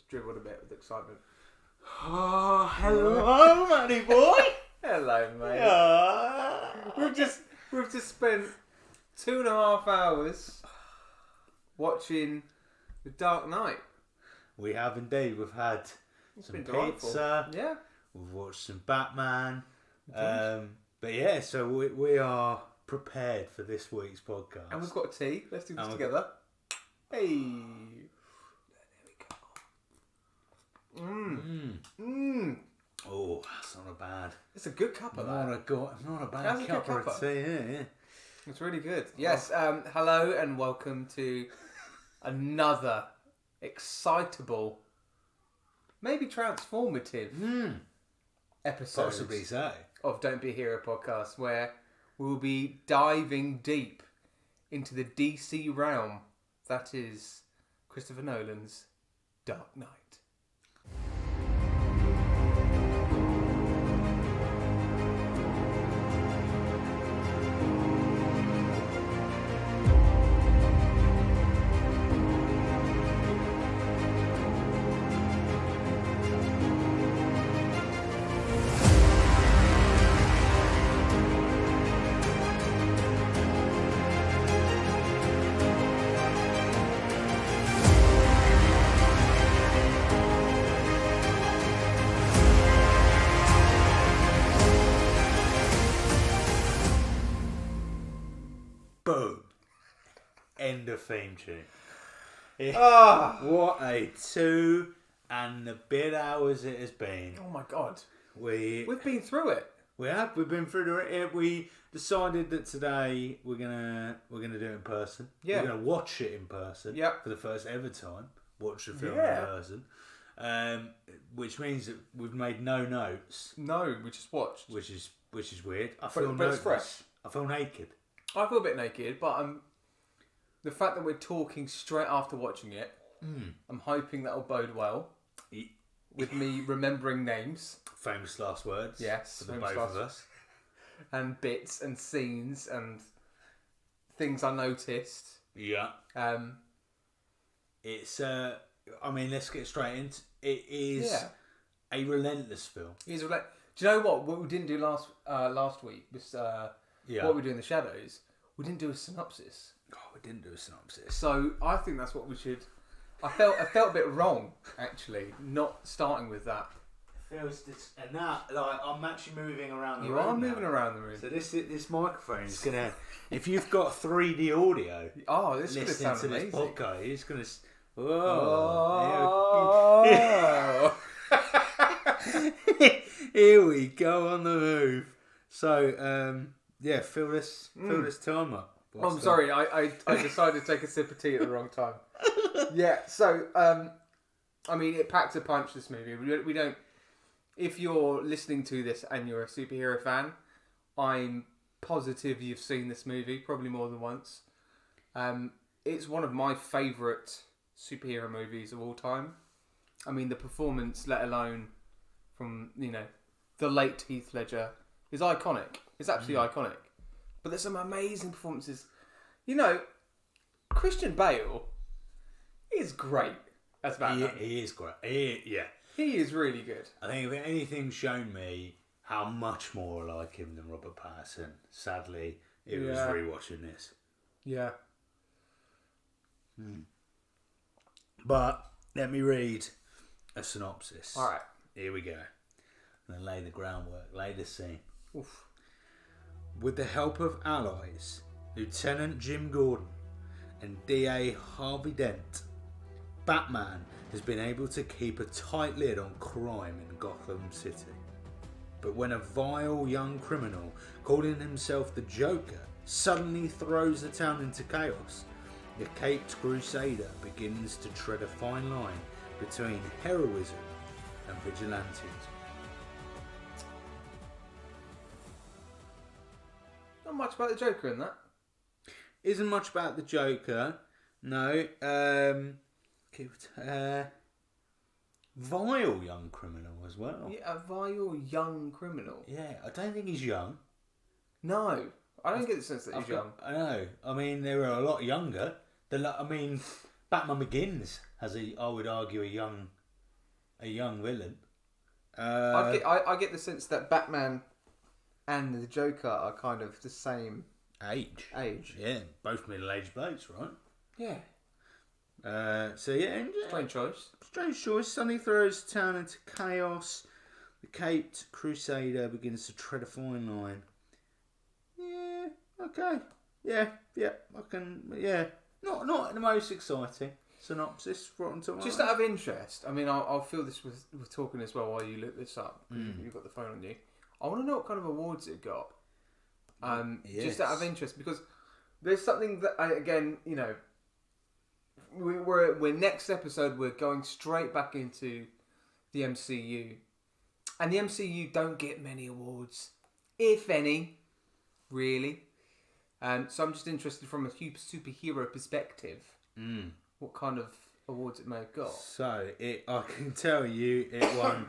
dribbled a bit with excitement. Oh, hello, Matty boy. Hello, mate. Ah. We've just spent 2.5 hours watching The Dark Knight. We have indeed. We've had some been delightful. pizza. Yeah. We've watched some Batman. But yeah, so we are prepared for this week's podcast. And we've got tea. Let's do this together. Hey. There we go. Oh, that's not bad. It's a good cup of that. Not a bad That's a good cup of tea. Yeah. It's really good. Yes. Hello and welcome to another excitable, maybe transformative episode. Possibly so. Of Don't Be a Hero podcast, where we'll be diving deep into the DC realm that is Christopher Nolan's Dark Knight. Boom. End of theme tune. Oh, What a 2 and a bit hours it has been. oh my God. We've We've been through it. been through it. We decided that today we're gonna do it in person. Yeah. We're gonna watch it in person. Yep. For the first ever time, watch the film Yeah. in person. Which means that we've made no notes, No, we just watched. which is weird. I But feel it's nervous. fresh. I feel naked. I feel a bit naked, but the fact that we're talking straight after watching it, I'm hoping that'll bode well with me remembering names. Famous last words. Yes, for the famous both last of us. and bits and scenes and things I noticed. Yeah. It's I mean, let's get straight into it. Is a relentless film. Do you know what we didn't do last week was what we do in the shadows? We didn't do a synopsis. Oh, we didn't do a synopsis. So I think that's what we should. I felt a bit wrong actually, not starting with that. Feels this, and that, like, I'm actually moving around the room. You are now. moving around the room. So this microphone is gonna. If you've got 3D audio, Oh, this is gonna listening sound to amazing. this podcast, it's gonna. Here we go on the move. So fill this time up. Oh, I'm sorry, I decided to take a sip of tea at the wrong time. Yeah, so I mean, it packs a punch. This movie. We don't. If you're listening to this and you're a superhero fan, I'm positive you've seen this movie probably more than once. It's one of my favourite superhero movies of all time. I mean, the performance, let alone from the late Heath Ledger, is iconic. It's absolutely iconic. But there's some amazing performances. Christian Bale is great as Batman. He is great. He is really good. I think if anything's shown me how much more I like him than Robert Pattinson, sadly, it was rewatching this. Yeah. But let me read a synopsis. All right. Here we go. I'm going to lay the groundwork, lay the scene. Oof. With the help of allies, Lieutenant Jim Gordon and DA Harvey Dent, Batman has been able to keep a tight lid on crime in Gotham City. But when a vile young criminal calling himself the Joker suddenly throws the town into chaos, the caped crusader begins to tread a fine line between heroism and vigilantism. Not much about the Joker in that. Isn't much about the Joker. No. Vile young criminal as well. Yeah, a vile young criminal. Yeah, I don't think he's young. No, I don't get the sense that he's young. I know. I mean, they were a lot younger. Batman Begins has I would argue, a young a young villain. I get the sense that Batman and the Joker are kind of the same age. Yeah, both middle-aged blokes, right? Yeah. Strange choice. Sonny throws the town into chaos. The caped crusader begins to tread a fine line. Yeah, okay. Yeah, I can. Yeah, not the most exciting synopsis. Rotten Tomatoes. Just out of interest, I mean, I'll feel this with talking as well while you look this up. You've got the phone on you. I want to know what kind of awards it got. Yes. Just out of interest, because there's something that we're next episode we're going straight back into the MCU, and the MCU don't get many awards, if any, really. So I'm just interested from a superhero perspective, what kind of awards it may have got. So I can tell you, it won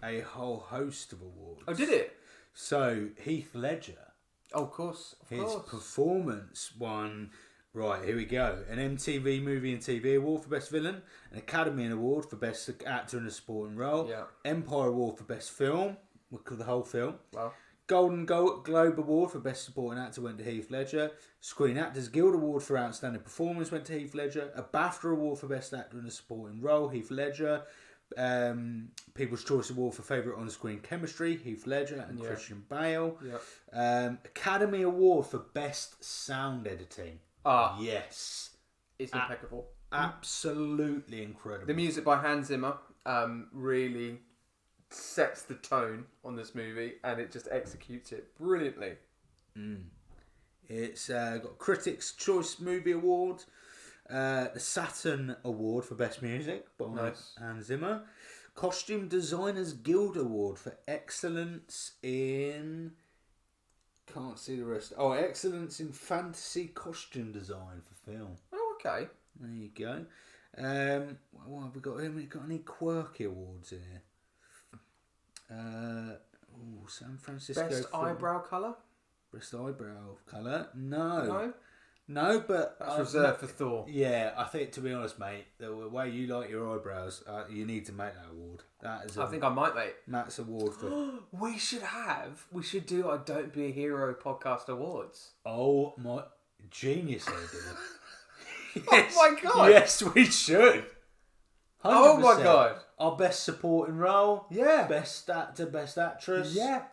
a whole host of awards. Oh, did it? So Heath Ledger. Oh, of course. His performance won. Right, here we go. An MTV Movie and TV Award for Best Villain, an Academy Award for Best Actor in a Supporting Role, Empire Award for Best Film, the whole film. Wow. Golden Globe Award for Best Supporting Actor went to Heath Ledger. Screen Actors Guild Award for Outstanding Performance went to Heath Ledger. A BAFTA Award for Best Actor in a Supporting Role, Heath Ledger. People's Choice Award for Favourite On-Screen Chemistry, Heath Ledger and Christian Bale. Academy Award for Best Sound Editing. Yes. It's impeccable. Absolutely incredible. The music by Hans Zimmer really sets the tone on this movie, and it just executes it brilliantly. It's got Critics' Choice Movie Award, the Saturn Award for Best Music by Hans Zimmer, Costume Designers Guild Award for Excellence in... Can't see the rest. Oh, Excellence in Fantasy Costume Design for Film. Oh, okay. There you go. What have we got here? We've got any quirky awards here. San Francisco. Best eyebrow colour? Best eyebrow colour? No, but... That's reserved for Thor. Yeah, I think, to be honest, mate, the way you like your eyebrows, you need to make that award. That is I think I might, mate. Matt's award for... We should do our Don't Be a Hero podcast awards. Oh, my... Genius idea. Yes. Oh, my God. Yes, we should. 100%. Oh, my God. Our best supporting role. Yeah. Best actor, best actress. Yeah.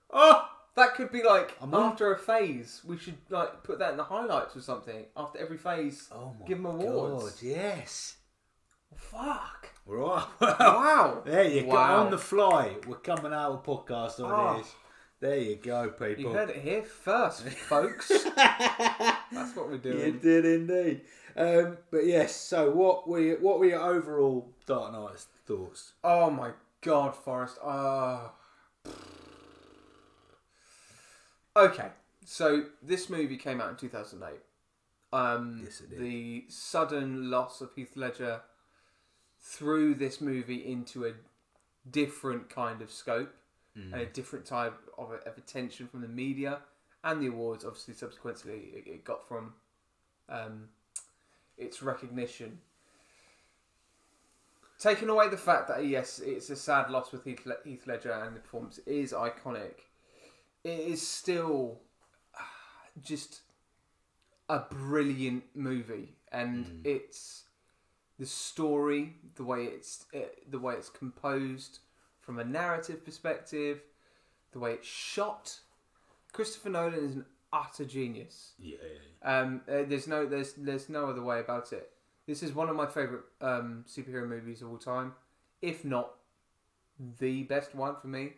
Oh! That could be like after a phase. We should like put that in the highlights or something. After every phase, give them awards. God, yes. Fuck. Right. Wow. There you go. On the fly. We're coming out with a podcast on this. There you go, people. You heard it here first, folks. That's what we're doing. You did indeed. But yes. So, what were your overall Dark Knight's thoughts? Oh my God, Forrest. Okay, so this movie came out in 2008. Yes, it did. The sudden loss of Heath Ledger threw this movie into a different kind of scope and a different type of attention from the media and the awards. Obviously, subsequently, it got from its recognition. Taking away the fact that, yes, it's a sad loss with Heath Ledger and the performance is iconic, it is still just a brilliant movie, and it's the story, the way it's composed from a narrative perspective, the way it's shot. Christopher Nolan is an utter genius. There's no other way about it. This is one of my favourite superhero movies of all time, if not the best one for me.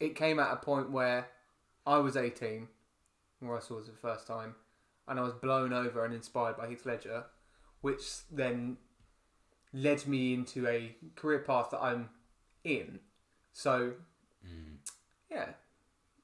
It came at a point where I was 18, where I saw it for the first time, and I was blown over and inspired by Heath Ledger, which then led me into a career path that I'm in. So, yeah,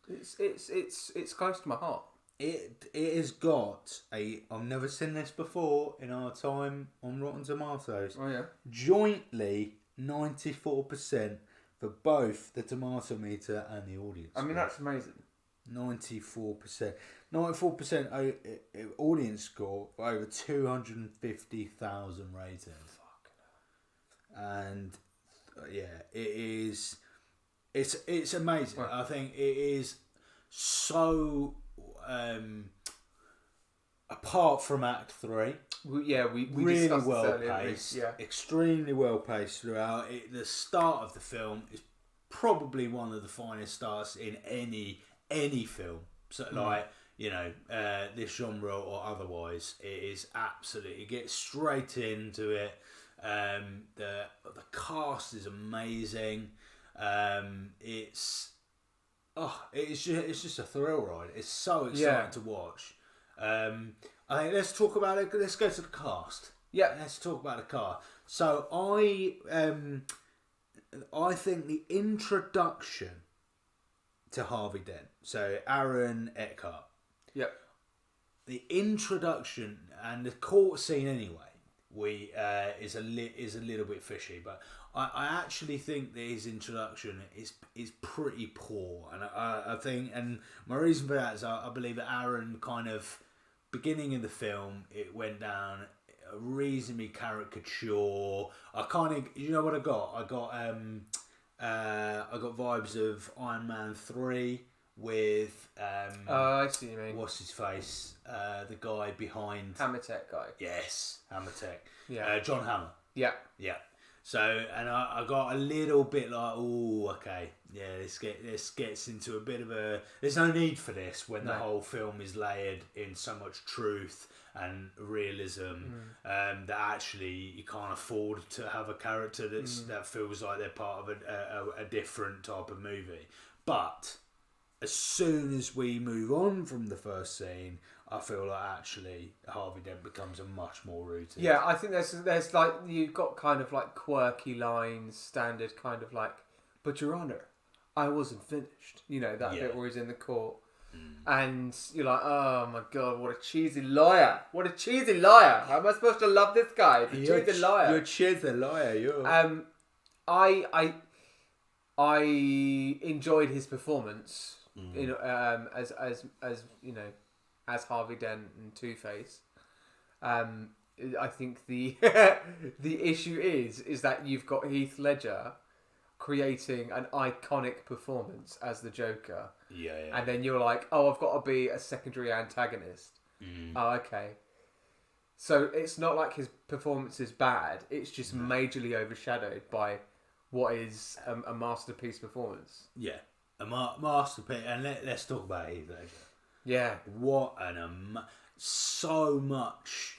it's close to my heart. It has got I've never seen this before in our time on Rotten Tomatoes. Oh yeah, jointly 94% for both the tomato meter and the audience. I mean, that's amazing. 94%. 94% audience score, over 250,000 ratings. and it is. It's amazing. Right. I think it is so. Apart from Act 3, we really discussed this well earlier, paced, yeah. extremely well paced throughout. The start of the film is probably one of the finest starts in any film. So this genre or otherwise, it is absolutely. It gets straight into it. The cast is amazing. It's just a thrill ride. It's so exciting to watch. I think let's talk about it. Let's go to the cast. Yeah, let's talk about the cast. So I think the introduction to Harvey Dent, so Aaron Eckhart. Yep. The introduction and the court scene anyway, is a little bit fishy, but I actually think that his introduction is pretty poor, and I think, and my reason for that is I believe that Aaron kind of beginning of the film it went down a reasonably caricature. I kind of, you know what I got? I got vibes of Iron Man 3 with I see what you mean. what's his face? The guy behind Hammer Tech guy. Yes, Hammer Tech. Yeah. John Hammer. Yeah. Yeah. So, and I got a little bit like, oh, okay, yeah, this gets into a bit of a. There's no need for this when the whole film is layered in so much truth and realism that actually you can't afford to have a character that feels like they're part of a different type of movie. But as soon as we move on from the first scene, I feel like actually Harvey Dent becomes a much more rooted. Yeah, I think there's like you've got kind of like quirky lines, standard kind of like, but Your Honour, I wasn't finished. You know that bit where he's in the court, and you're like, oh my god, what a cheesy lawyer! What a cheesy lawyer! How am I supposed to love this guy? The cheesy lawyer. You're a cheesy lawyer. You. I enjoyed his performance. You know, as you know, as Harvey Dent and Two-Face. I think the the issue is that you've got Heath Ledger creating an iconic performance as the Joker. Yeah. And then you're like, oh, I've got to be a secondary antagonist. Oh, okay. So it's not like his performance is bad. It's just majorly overshadowed by what is a masterpiece performance. Yeah, a masterpiece. And let's talk about Heath Ledger. Yeah. What so much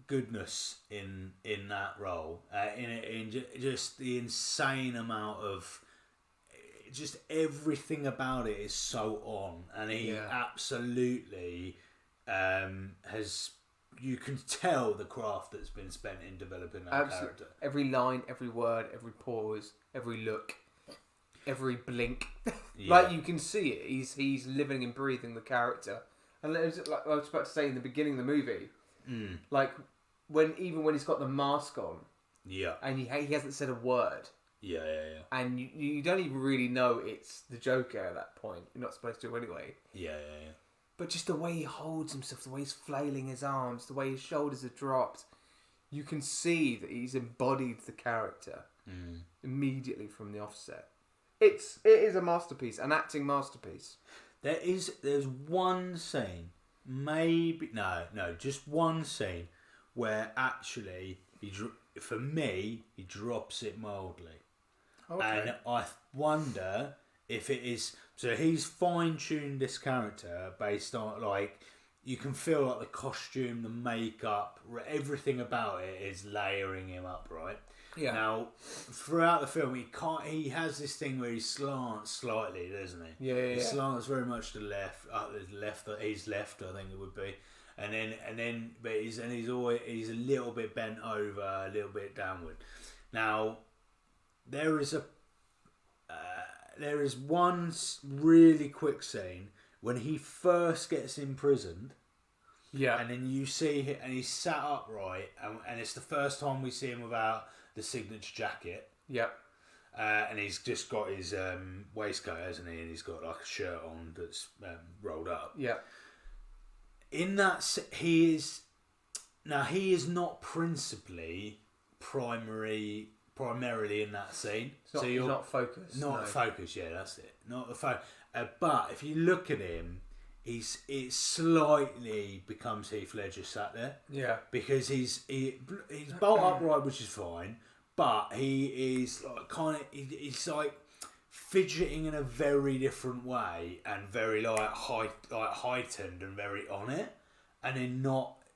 goodness in that role. In just the insane amount of just everything about it is so on, and he absolutely has. You can tell the craft that's been spent in developing that character. Every line, every word, every pause, every look, every blink. Yeah. Like you can see it. He's living and breathing the character. And like I was about to say in the beginning of the movie, like when he's got the mask on, and he hasn't said a word. Yeah. And you don't even really know it's the Joker at that point. You're not supposed to anyway. Yeah. But just the way he holds himself, the way he's flailing his arms, the way his shoulders are dropped, you can see that he's embodied the character immediately from the offset. It is a masterpiece, an acting masterpiece. There's one scene, just one scene where actually for me he drops it mildly, and I wonder if it is. So he's fine-tuned this character based on, like, you can feel like the costume, the makeup, everything about it is layering him up, right? Yeah. Now, throughout the film, he has this thing where he slants slightly, doesn't he? Yeah. He slants very much to the left. He's left, I think it would be. And then, but he's a little bit bent over, a little bit downward. Now, there is one really quick scene when he first gets imprisoned. Yeah. And then you see him, and he's sat upright, and it's the first time we see him without the signature jacket. Yep. And he's just got his waistcoat, hasn't he? And he's got like a shirt on that's rolled up. Yeah. In that, he is not principally primary primarily in that scene. So you're not focused. Not focused. Yeah, that's it. Not the focus. But if you look at him, it slightly becomes Heath Ledger sat there. Yeah. Because he's bolt upright, which is fine, but he is like he's like fidgeting in a very different way and very heightened and very on it, and then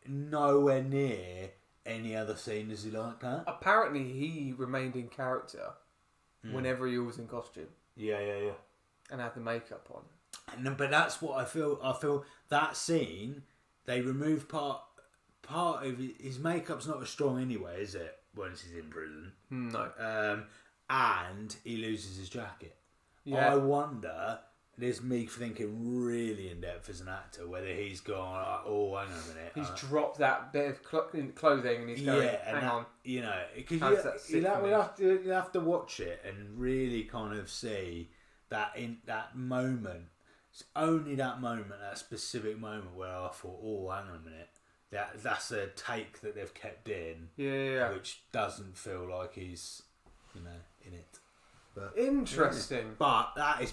nowhere near any other scene is he like that. Apparently, he remained in character whenever he was in costume. Yeah. And had the makeup on. But that's what I feel. I feel that scene, they removed part of his makeup's not as strong anyway, is it? Once he's in prison, No. And he loses his jacket. Yeah. I wonder. There's me thinking really in depth as an actor whether he's gone. Oh, hang on a minute. He's dropped that bit of clothing and he's going. Hang on. You know, because you'll have to watch it and really kind of see that in that moment. It's only that moment, that specific moment, where I thought, oh, hang on a minute. That's a take that they've kept in. Yeah. Which doesn't feel like he's, in it. But, interesting. But that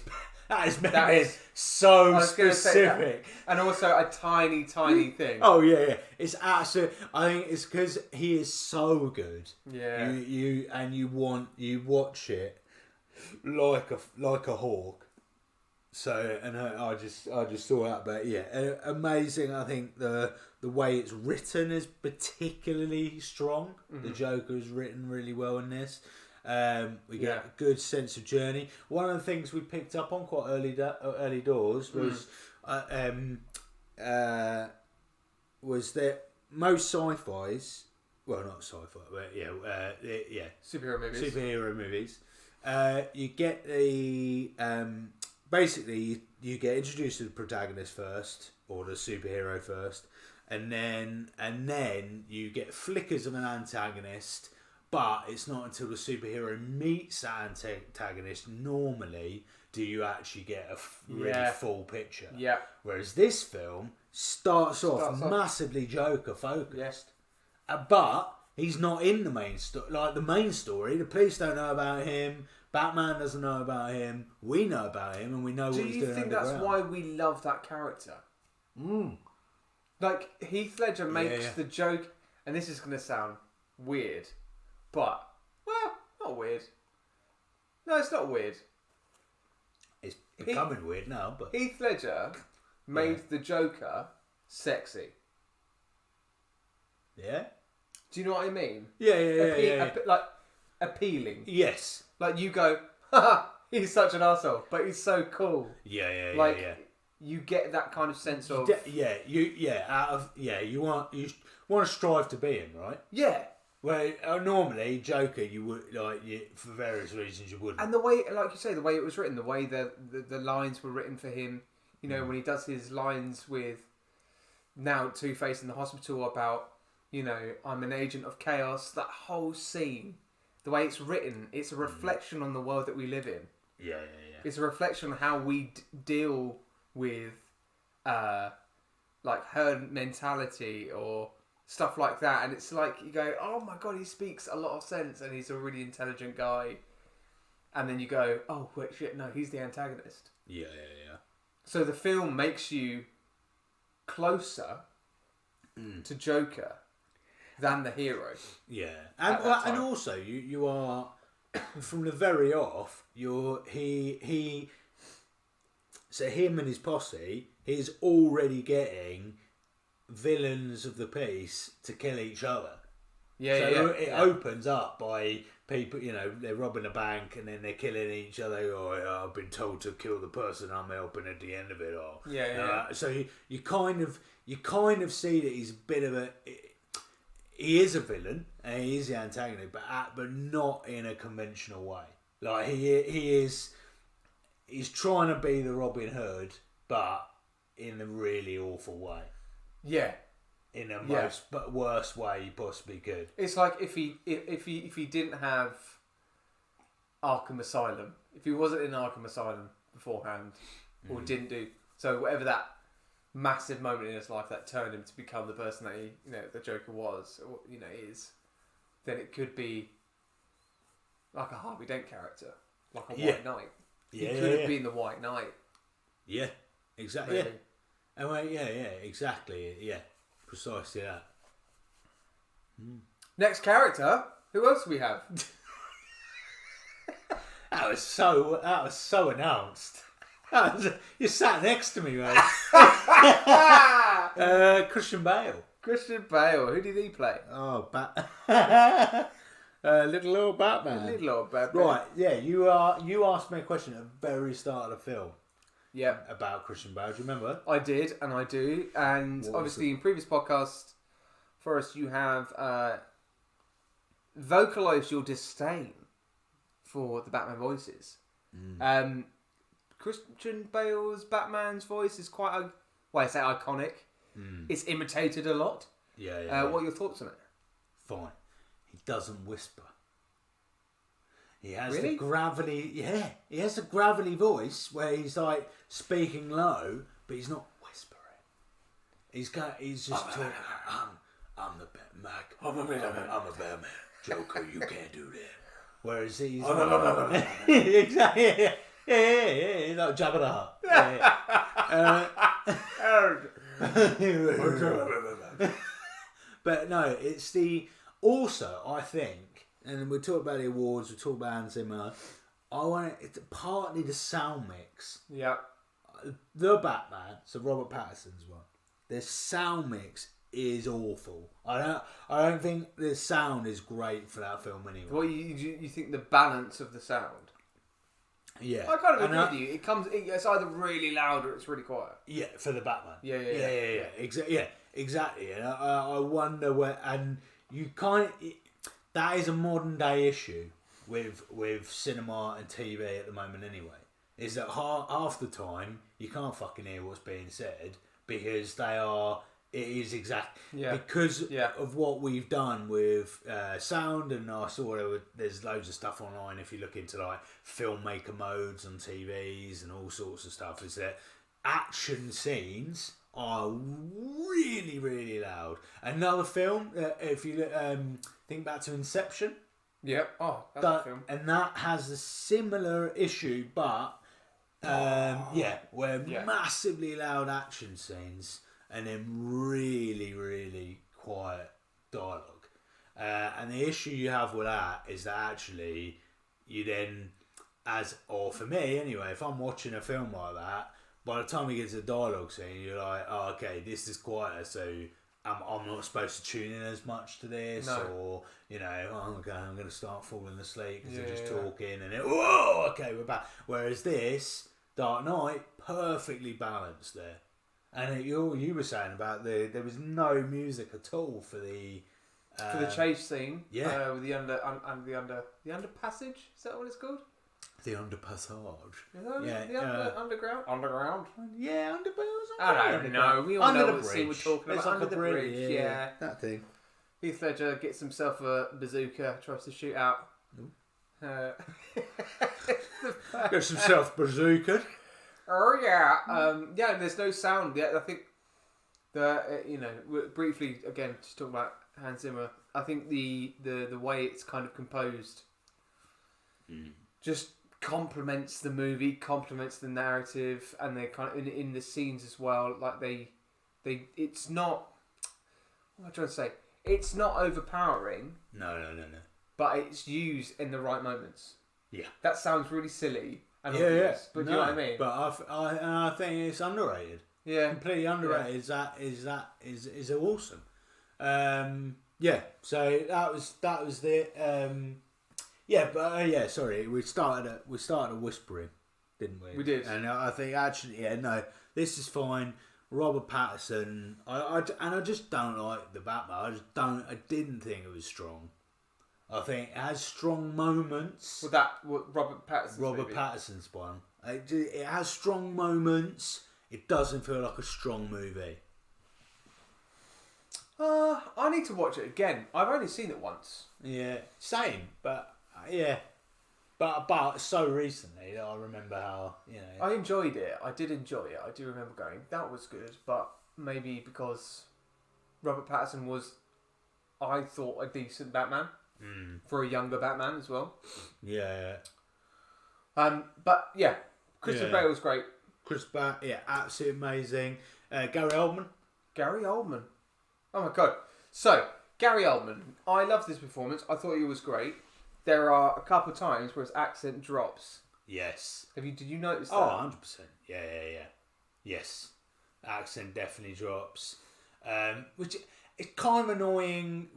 is so specific. And also a tiny thing. Oh, yeah. It's absolutely... I think it's because he is so good. Yeah. You watch it like a hawk. So, and I just saw that, but yeah, amazing. I think the way it's written is particularly strong. Mm-hmm. The Joker is written really well in this. We get a good sense of journey. One of the things we picked up on quite early doors was that most sci-fis, well, not sci-fi, but superhero movies. You get the basically you get introduced to the protagonist first, or the superhero first, and then you get flickers of an antagonist. But it's not until the superhero meets that antagonist normally do you actually get a really full picture. Yeah. Whereas this film starts off massively Joker focused, but he's not in the main story. Like the main story, the police don't know about him. Batman doesn't know about him. We know about him, and we know what he's doing. Do you think that's why we love that character? Like Heath Ledger makes the joke, and this is going to sound weird. But, well, not weird. No, it's not weird. It's becoming weird now, but... Heath Ledger made the Joker sexy. Yeah? Do you know what I mean? Yeah. Like, appealing. Yes. Like, you go, haha, he's such an arsehole, but he's so cool. Yeah. You get that kind of sense of... You want to strive to be him, right? Yeah. Well, normally Joker, you would for various reasons you wouldn't. And the way, like you say, the way it was written, the way the lines were written for him, you know, when he does his lines with now Two-Face in the hospital about, you know, I'm an agent of chaos. That whole scene, the way it's written, it's a reflection on the world that we live in. Yeah. It's a reflection on how we deal with, like herd mentality or stuff like that, and it's like you go, oh my god, he speaks a lot of sense and he's a really intelligent guy, and then you go, oh wait, shit, no, he's the antagonist. Yeah. So the film makes you closer to Joker than the hero. Yeah, and also you are from the very off. So him and his posse, he's already getting villains of the piece to kill each other. It opens up by people, you know, they're robbing a bank and then they're killing each other, or I've been told to kill the person I'm helping at the end of it, or so you kind of see that he's a bit of he is a villain and he is the antagonist, but not in a conventional way. Like he's trying to be the Robin Hood, but in a really awful way. Yeah, in the worst way you possibly could. It's like if he didn't have Arkham Asylum, if he wasn't in Arkham Asylum beforehand, or didn't do so, whatever that massive moment in his life that turned him to become the person that he, you know, the Joker was, or, you know, is, then it could be like a Harvey Dent character, like a Yeah. White Knight. Yeah, He could have been the White Knight. Yeah, exactly. Really. Yeah. And well, yeah, exactly. Yeah, precisely that. Next character. Who else do we have? That was so announced. You sat next to me, mate. Christian Bale. Christian Bale. Who did he play? Oh, little old Batman. Little old Batman. Right, yeah. You asked me a question at the very start of the film. Yeah. About Christian Bale. Do you remember? I did, and I do. And obviously, in previous podcasts, Forrest, you have vocalised your disdain for the Batman voices. Christian Bale's Batman's voice is quite I say iconic. It's imitated a lot. Yeah. What are your thoughts on it? Fine. He doesn't whisper. He has Really? the gravelly. Yeah, he has a gravelly voice where he's like speaking low, but he's not whispering. He's just talking. I'm the Batman. I'm a Batman. Joker, you can't do that. Whereas he's exactly. Yeah. He's like Jabba the Hutt. But no, it's the. Also, I think, and we talk about the awards, we talk about Hans Zimmer. I want it's partly the sound mix. Yeah. The Batman, so Robert Pattinson's one. The sound mix is awful. I don't think the sound is great for that film anyway. What you think the balance of the sound? Yeah, I kind of agree with you. It's either really loud or it's really quiet. Yeah, for the Batman. Yeah. Exactly. And I wonder where, and you kind of that is a modern day issue with cinema and TV at the moment. Anyway, is that half the time you can't fucking hear what's being said because it is because of what we've done with sound, and I saw there's loads of stuff online if you look into like filmmaker modes on TVs and all sorts of stuff. Is that action scenes are really, really loud. Another film, if you think back to Inception. Yep. Oh, that's a film. And that has a similar issue, but where massively loud action scenes and then really, really quiet dialogue. And the issue you have with that is that actually you then, for me anyway, if I'm watching a film like that, by the time you get to the dialogue scene, you're like, oh, okay, this is quieter, so I'm not supposed to tune in as much to this, or, I'm going to start falling asleep because they're just talking, and whoa, okay, we're back. Whereas this, Dark Knight, perfectly balanced there. And you were saying about there was no music at all for the chase scene. Yeah. With the underpassage. Is that what it's called? The underpassage. The underground. Yeah, I don't know. We all under know the what bridge. scene we're talking about. Like Under the bridge. Yeah. That thing. Heath Ledger gets himself a bazooka, tries to shoot out. Gets himself bazooka. Oh yeah. There's no sound yet. I think briefly again, just talking about Hans Zimmer. I think the way it's kind of composed, just complements the movie, complements the narrative, and they kind of in the scenes as well. Like they, it's not. What am I trying to say? It's not overpowering. No. But it's used in the right moments. Yeah. That sounds really silly. And obvious, but do you know what I mean? But I think it's underrated. Yeah, completely underrated. Yeah. Is awesome. So that was the. Sorry, we started whispering, didn't we? We did, and I think actually, this is fine. Robert Pattinson, I just don't like the Batman. I didn't think it was strong. I think it has strong moments. Robert Pattinson's one. It has strong moments. It doesn't feel like a strong movie. I need to watch it again. I've only seen it once. Yeah, same. But but so recently that I remember how I enjoyed it. I did enjoy it. I do remember going, that was good. But maybe because Robert Pattinson was, I thought, a decent Batman. for a younger Batman as well. Yeah. But yeah, Christian Bale's great. Chris Bale, absolutely amazing. Gary Oldman. Gary Oldman. Oh my god. So, Gary Oldman. I love this performance. I thought he was great. There are a couple of times where his accent drops. Yes. Did you notice that? Oh, 100%. Yeah. Yes. Accent definitely drops. Which is kind of annoying.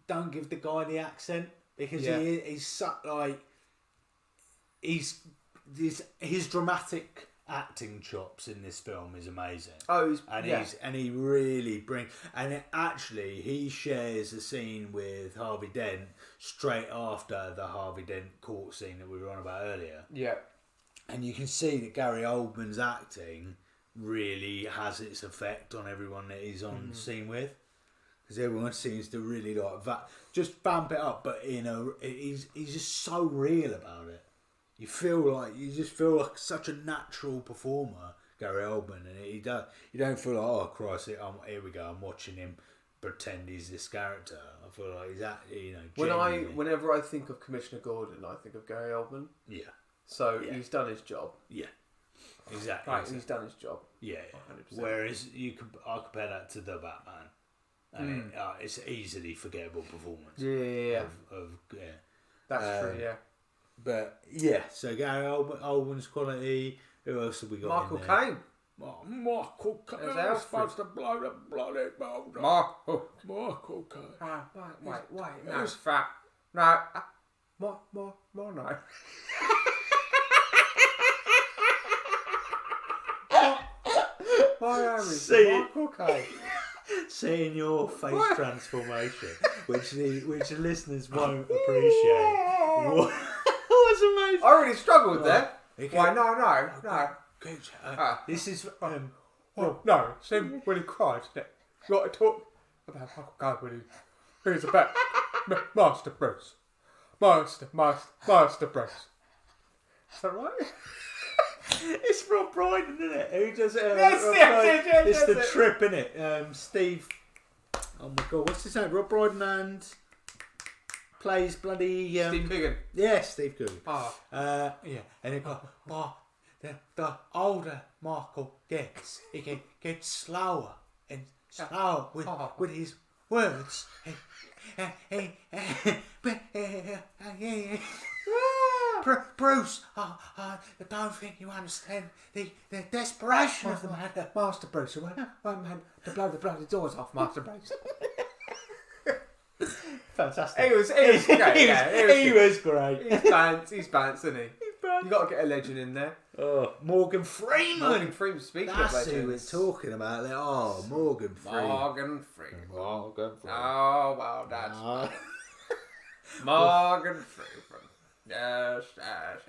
Don't give the guy the accent because he's such his dramatic acting chops in this film is amazing. He really he shares a scene with Harvey Dent straight after the Harvey Dent court scene that we were on about earlier. Yeah. And you can see that Gary Oldman's acting really has its effect on everyone that he's on scene with. Because everyone seems to really just vamp it up, but he's just so real about it. You just feel like such a natural performer, Gary Oldman, and you don't feel like, oh Christ, here we go, I'm watching him pretend he's this character. I feel like he's actually, whenever I think of Commissioner Gordon, I think of Gary Oldman. Yeah. So he's done his job. Yeah. Exactly. Right, he's done his job. Yeah. 100%. Whereas I compare that to the Batman. And it's an easily forgettable performance. Yeah. That's true, yeah. But, so Gary Oldman's quality. Who else have we got Michael in there? Caine. Michael Caine. Who's supposed to blow the bloody boulder? Michael Caine. Wait, no, it's fat. No, more, no. Michael Caine. Seeing your face transformation, which the listeners won't appreciate, was amazing. I really struggled there. Why? No. This is no. See when he cried. You got to talk about Michael Caine when he's about Master Bruce. Master Bruce. Is that right? It's Rob Brydon, isn't it? Who does it? Yes, it's the trip, isn't it? Steve. Oh my God, what's his name? Rob Brydon and plays bloody Steve Coogan. Yeah, Steve Coogan. Yeah, and they go, the older Michael gets, he gets slower and slower with his words. Bruce, I don't think you understand the desperation of the matter. Master Bruce, I won't man to blow the bloody doors off, Master Bruce. Fantastic. He was great. He was great. He's balanced, isn't he? You got to get a legend in there. Oh, Morgan Freeman. Speaking That's of legends. who we're talking about. Morgan Freeman. Oh, well, that's Morgan Freeman. Yes,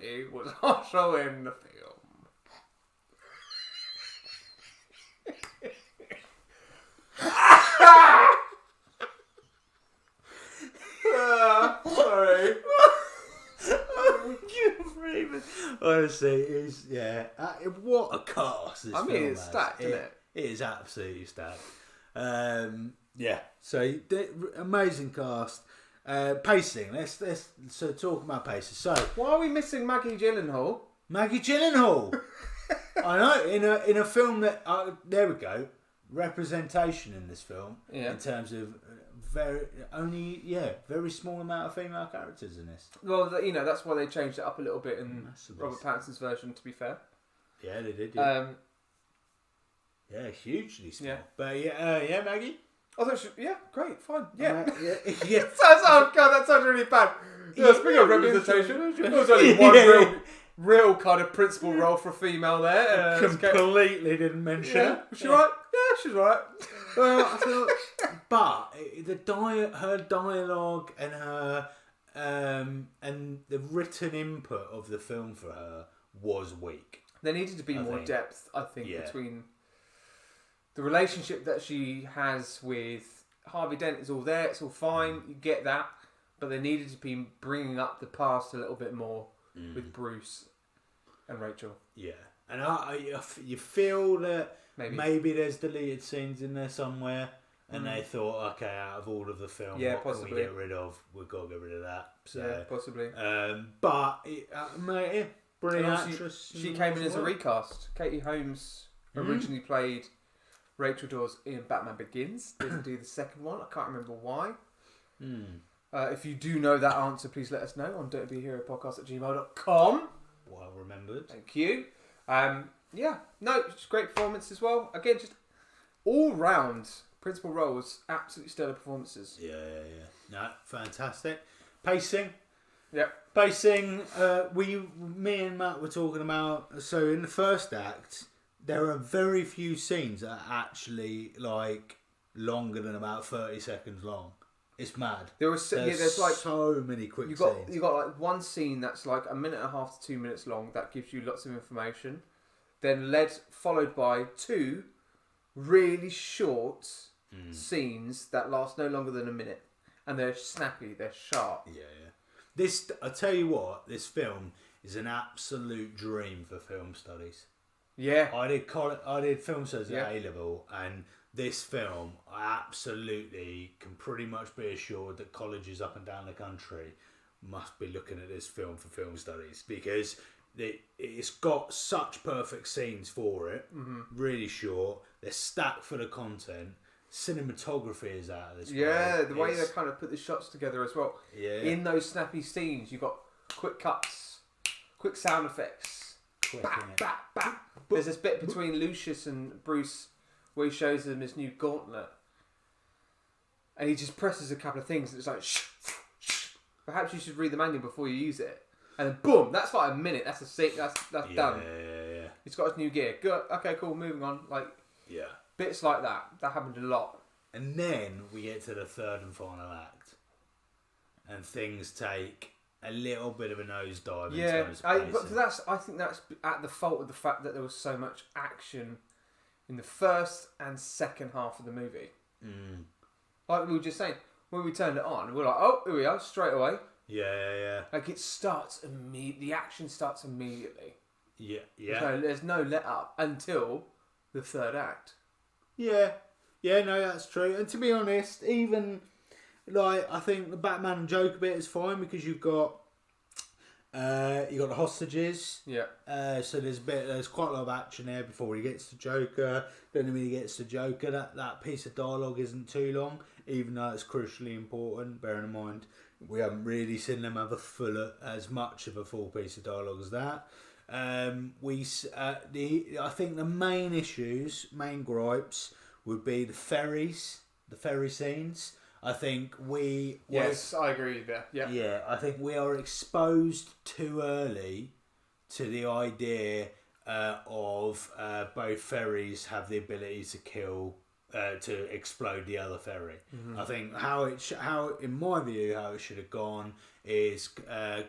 he was also in the film. Sorry. Freeman. Honestly, what a cast this film it's stacked, isn't it? It is absolutely stacked. So amazing cast. Pacing. Let's talk about pacing. So why are we missing Maggie Gyllenhaal? Maggie Gyllenhaal. I know in a film that there we go. Representation in this film in terms of very small amount of female characters in this. Well, that's why they changed it up a little bit in Robert Pattinson's version. To be fair, yeah, they did. Hugely small. Yeah. But Maggie. I thought great, fine, yeah. Yeah. Oh god, that sounds really bad. Speaking of representation, there was only one real kind of principal role for a female there. Completely didn't mention her. Was she right? Yeah, she's right. Well, I feel, but her dialogue and her and the written input of the film for her was weak. There needed to be more depth, I think, between the relationship that she has with Harvey Dent is all there. It's all fine. You get that, but they needed to be bringing up the past a little bit more with Bruce and Rachel. Yeah, and you feel that maybe there's deleted scenes in there somewhere. and they thought, okay, out of all of the film, Yeah, what possibly. can we get rid of? We've got to get rid of that. So, Yeah, possibly. But mate, yeah, brilliant actress. She came in as a recast. Katie Holmes originally played Rachel Dawes in Batman Begins. Didn't do the second one. I can't remember why. If you do know that answer, please let us know on don'tbeheroepodcast@gmail.com. Well remembered. Thank you. Just great performance as well. Again, just all round principal roles, absolutely stellar performances. Yeah. No, fantastic. Pacing. Yep. Pacing. Me and Matt were talking about. So in the first act, there are very few scenes that are actually like longer than about 30 seconds long. It's mad. There's like so many quick scenes. You got like one scene that's like 1.5 to 2 minutes long that gives you lots of information. Then followed by 2 really short scenes that last no longer than a minute, and they're snappy, they're sharp. Yeah. This, I tell you what, this film is an absolute dream for film studies. Yeah, I did film studies at A level, and this film, I absolutely can pretty much be assured that colleges up and down the country must be looking at this film for film studies, because it's got such perfect scenes for it. Really short. They're stacked full of content. Cinematography is out of this world. Yeah, the way they kind of put the shots together as well. Yeah. In those snappy scenes, you've got quick cuts, quick sound effects. Bap. There's this bit between Lucius and Bruce where he shows them his new gauntlet, and he just presses a couple of things, and it's like, shh. Perhaps you should read the manual before you use it. And then boom, that's like a minute. That's a scene. That's done. Yeah. He's got his new gear. Good. Okay, cool. Moving on. Like bits like that. That happened a lot. And then we get to the third and final act, and things take a little bit of a nosedive. In terms of but I think that's at the fault of the fact that there was so much action in the first and second half of the movie. Like we were just saying, when we turned it on, we're like, oh, here we are, straight away. Yeah. Like it starts the action starts immediately. Yeah. There's no let up until the third act. Yeah, no, that's true. And to be honest, even like I think the Batman and Joker bit is fine because you've got the hostages. Yeah. So there's quite a lot of action there before he gets to Joker. Then when he gets to Joker, that piece of dialogue isn't too long, even though it's crucially important. Bearing in mind we haven't really seen them have as much of a full piece of dialogue as that. I think the main gripes would be the ferry scenes. I think I agree with that. Yeah. Yeah, I think we are exposed too early to the idea of both ferries have the ability to kill, to explode the other ferry. I think how in my view how it should have gone is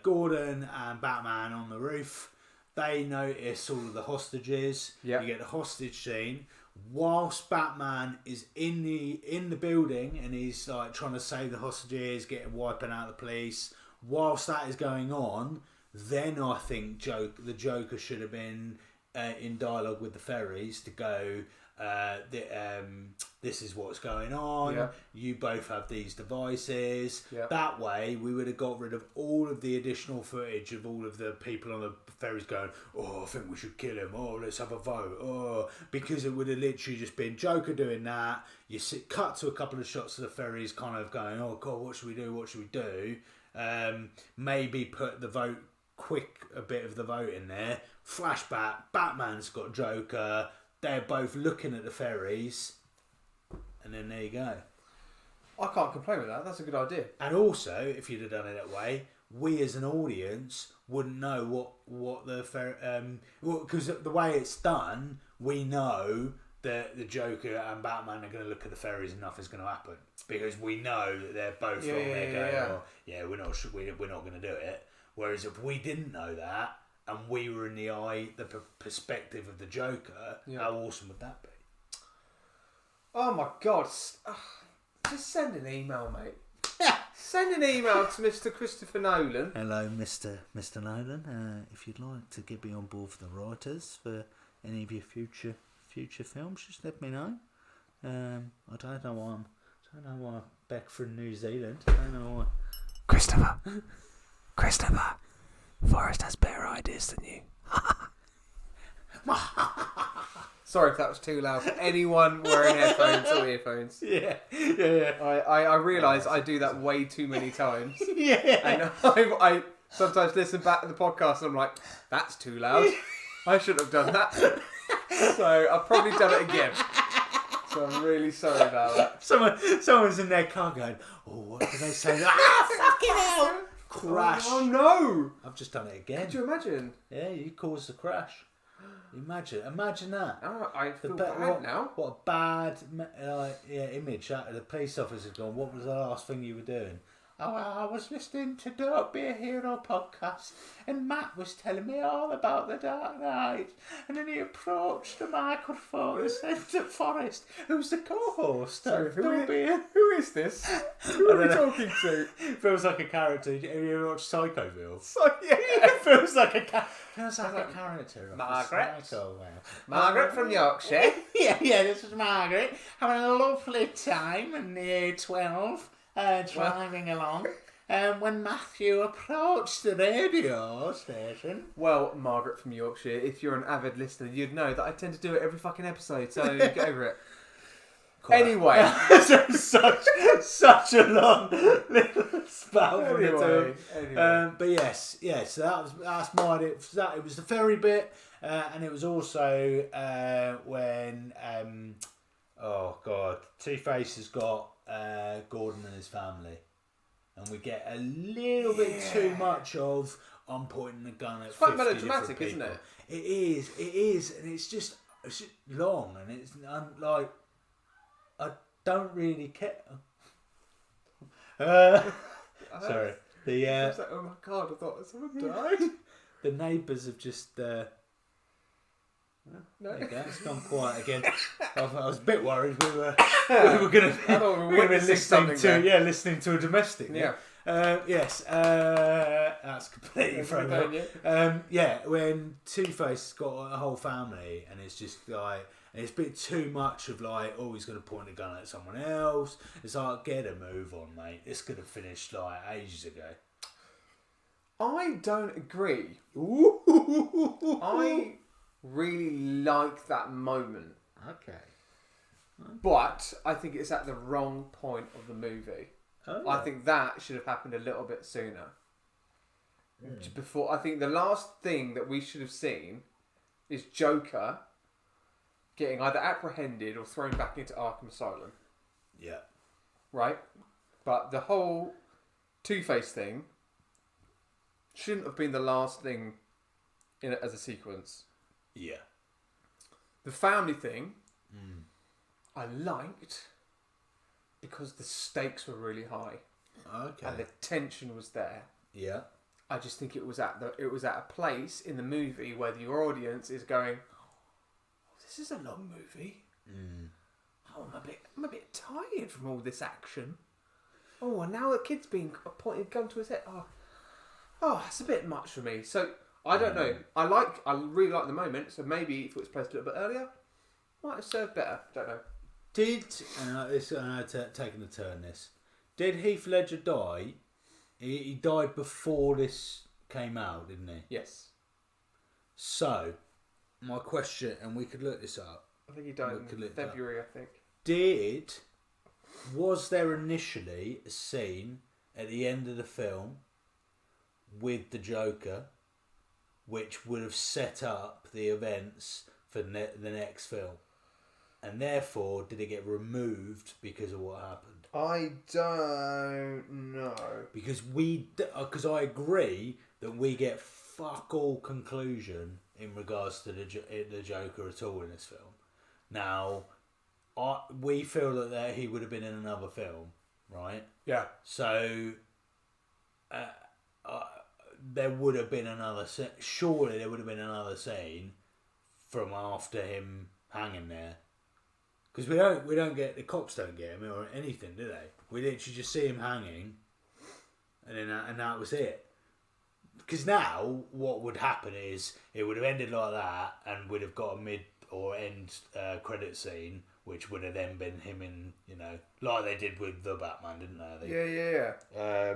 Gordon and Batman on the roof. They notice all of the hostages. You get the hostage scene whilst Batman is in the building and he's like trying to save the hostages, wiping out the police. Whilst that is going on, then I think the Joker should have been in dialogue with the ferries to go. This is what's going on. Yeah. You both have these devices. Yeah. That way, we would have got rid of all of the additional footage of all of the people on the ferries going, "Oh, I think we should kill him. Oh, let's have a vote." Oh, because it would have literally just been Joker doing that. Cut to a couple of shots of the ferries, kind of going, "Oh God, what should we do? What should we do?" Maybe put a bit of the vote in there. Flashback. Batman's got Joker. They're both looking at the ferries, and then there you go. I can't complain with that. That's a good idea. And also, if you'd have done it that way, we as an audience wouldn't know what the because the way it's done, we know that the Joker and Batman are going to look at the ferries and nothing's going to happen because we know that they're both wrong. They're going, we're not going to do it. Whereas if we didn't know that, and we were in the perspective of the Joker, how awesome would that be? Oh my God. Just send an email, mate. Send an email to Mr. Christopher Nolan. Hello, Mr. Nolan. If you'd like to get me on board for the writers for any of your future films, just let me know. I don't know why I'm back from New Zealand. I don't know why. Christopher, Forrest has better ideas than you. Sorry if that was too loud for anyone wearing headphones or earphones. Yeah. I realise I do that way too many times. Yeah. And I sometimes listen back to the podcast and I'm like, that's too loud. I shouldn't have done that. So I've probably done it again. So I'm really sorry about that. Someone's in their car going, oh, what did they say? Fucking hell! Crash. Oh no! I've just done it again. Could you imagine? Yeah, you caused the crash. Imagine that. Oh, I feel bad now. What a bad image that the police officer's gone. What was the last thing you were doing? Oh, I was listening to Don't Be a Hero podcast, and Matt was telling me all about the Dark Knight. And then he approached the microphone and said to Forrest, who's the co-host? Sorry, Who is this? Who are we talking to? Feels like a character. Have you ever watched Psychoville? Yeah. It feels like a character. Margaret. Psychoville. Margaret from Yorkshire. Yeah, this is Margaret. Having a lovely time in the A12. Driving along, when Matthew approached the radio station. Well, Margaret from Yorkshire, if you're an avid listener, you'd know that I tend to do it every fucking episode, so get over it. Anyway. such a long little spout from the two. Anyway. But yes, so that's mine. It was the ferry bit, and it was also when, Two-Face has got Gordon and his family, and we get a little bit too much of I'm pointing the gun at. It's quite melodramatic, isn't it? It is, and it's just long, and I'm like, I don't really care. Sorry, I was like, oh my god, I thought someone died. The neighbours have just. No. There you go. It's gone quiet again. I was a bit worried we were going to be listening to a domestic. Yeah. Yes. That's completely thrown out. When Two-Face got a whole family, and it's just like it's a bit too much of like, oh, he's going to point a gun at someone else. It's like, get a move on, mate. This could have finished like ages ago. I don't agree. I really like that moment. Okay. But I think it's at the wrong point of the movie. Oh. I think that should have happened a little bit sooner. Before, I think the last thing that we should have seen is Joker getting either apprehended or thrown back into Arkham Asylum. Yeah. Right? But the whole Two-Face thing shouldn't have been the last thing in it as a sequence. Yeah. The family thing, I liked because the stakes were really high. Okay. And the tension was there. Yeah. I just think it was at a place in the movie where your audience is going, oh, this is a long movie. Oh, I'm a bit tired from all this action. Oh, and now the kid's being pointed gun to his head. Oh, that's a bit much for me. So I don't know. I really like the moment. So maybe if it was placed a little bit earlier, might have served better. Don't know. Taking a turn. Did Heath Ledger die? He died before this came out, didn't he? Yes. So, my question, and we could look this up. I think he died in February. I think. Was there initially a scene at the end of the film with the Joker, which would have set up the events for the next film? And therefore, did it get removed because of what happened? I don't know. Because I agree that we get fuck all conclusion in regards to the Joker at all in this film. Now, we feel that he would have been in another film, right? Yeah. So, there would have been another. Surely there would have been another scene from after him hanging there. Because we don't get, the cops don't get him or anything, do they? We literally just see him hanging, and that was it. Because now what would happen is it would have ended like that, and we'd have got a mid or end credit scene which would have then been him in, like they did with the Batman, didn't they? Yeah.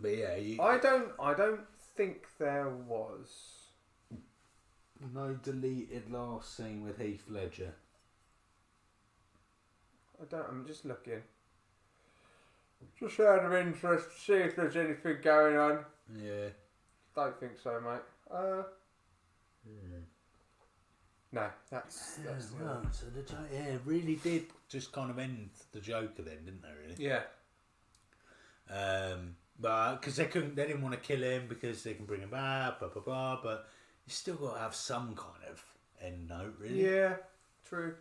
But yeah, I don't think there was. No deleted last scene with Heath Ledger. I'm just looking. Just out of interest, see if there's anything going on. Yeah. Don't think so, mate. No, that's well, so the really did just kind of end the Joker then, didn't they? Really? Yeah. But because they didn't want to kill him because they can bring him back, blah blah blah. But you still got to have some kind of end note, really. Yeah, true.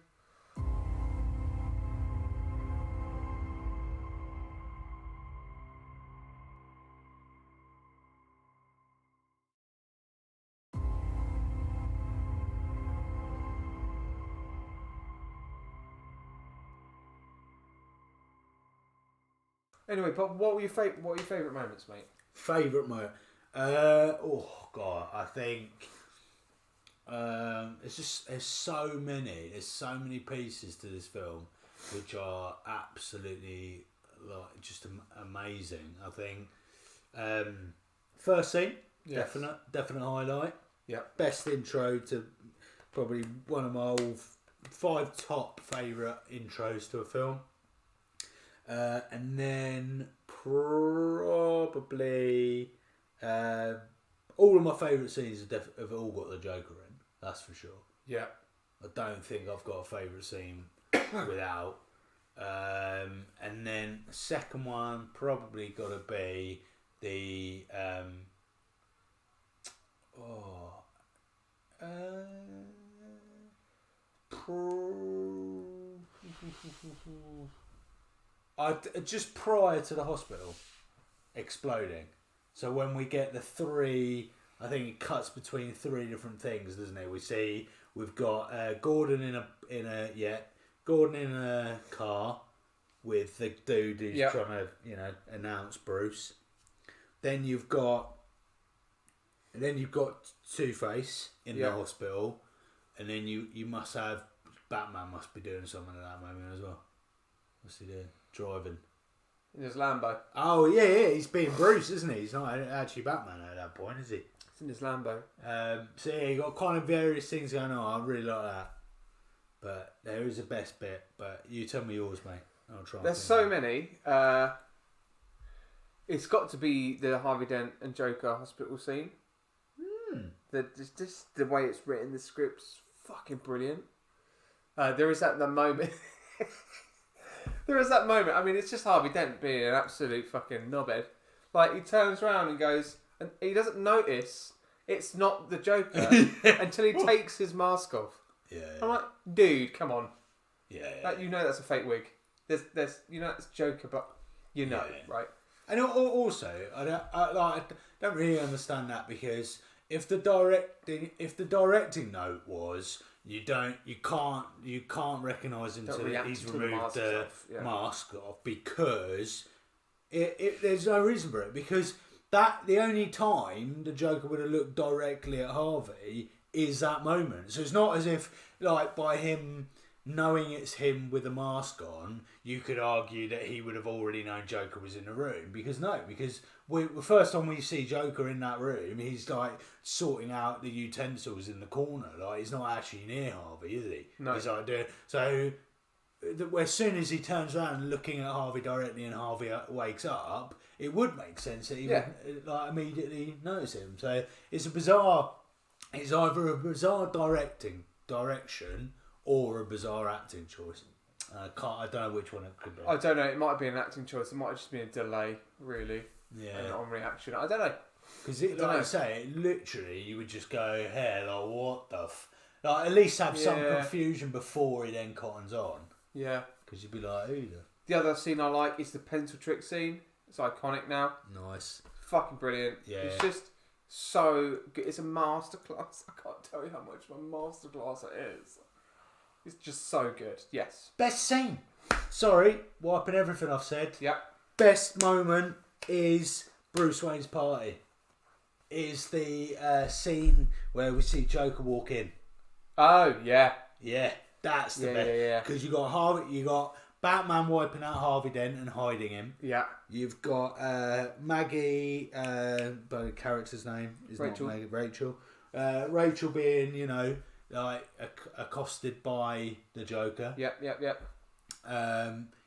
Anyway, but what were your favourite moments, mate? Favourite moment? Oh god, I think there's so many pieces to this film which are absolutely just amazing. I think first scene, yes. definite highlight. Yeah, best intro to probably one of my 5 top favourite intros to a film. And then probably all of my favourite scenes have all got the Joker in. That's for sure. Yeah. I don't think I've got a favourite scene without. And then the second one probably got to be the just prior to the hospital exploding. So when we get the 3, I think it cuts between 3 different things, doesn't it? We've got Gordon in a car with the dude who's trying to announce Bruce. Then you've got Two-Face in the hospital, and then you must have Batman must be doing something at that moment as well. What's he doing? Driving. In his Lambo. Oh, yeah, he's being Bruce, isn't he? He's not actually Batman at that point, is he? It's in his Lambo. So, yeah, you got kind of various things going on. I really like that. But there is a best bit. But you tell me yours, mate. I'll try. There's so many. It's got to be the Harvey Dent and Joker hospital scene. Just the way it's written, the script's fucking brilliant. There is that moment... There is that moment. I mean, it's just Harvey Dent being an absolute fucking knobhead. Like, he turns around and goes, and he doesn't notice it's not the Joker until he takes his mask off. Yeah. I'm like, dude, come on. Yeah. Like, you know that's a fake wig. There's it's Joker, but right? And also, I don't really understand that, because if the directing note was you can't recognise him until he's removed the mask off, because there's no reason for it, because the only time the Joker would have looked directly at Harvey is that moment. So it's not as if, like, by him knowing it's him with a mask on, you could argue that he would have already known Joker was in the room. Because the first time we see Joker in that room, he's like sorting out the utensils in the corner. Like, he's not actually near Harvey, is he? No. He's like doing so. As soon as he turns around looking at Harvey directly and Harvey wakes up, it would make sense that he would like immediately notice him. So it's either a bizarre direction or a bizarre acting choice. I don't know which one it could be. I don't know. It might be an acting choice. It might just be a delay, really. Yeah. And on reaction. I don't know. Because like I say, literally, you would just go, hey, like, what the like, at least have some confusion before he then cottons on. Yeah. Because you'd be like, who the other scene I like is the pencil trick scene. It's iconic now. Nice. Fucking brilliant. Yeah. It's just so good. It's a masterclass. I can't tell you how much of a masterclass it is. It's just so good. Yes. Best scene. Sorry, wiping everything I've said. Yep. Best moment is Bruce Wayne's party. Is the scene where we see Joker walk in. Oh, yeah. Yeah. That's the Yeah, best. yeah. Because you got Batman wiping out Harvey Dent and hiding him. Yeah. You've got Maggie, the character's name is Rachel. not Maggie, Rachel. Rachel being, like accosted by the Joker. Yep.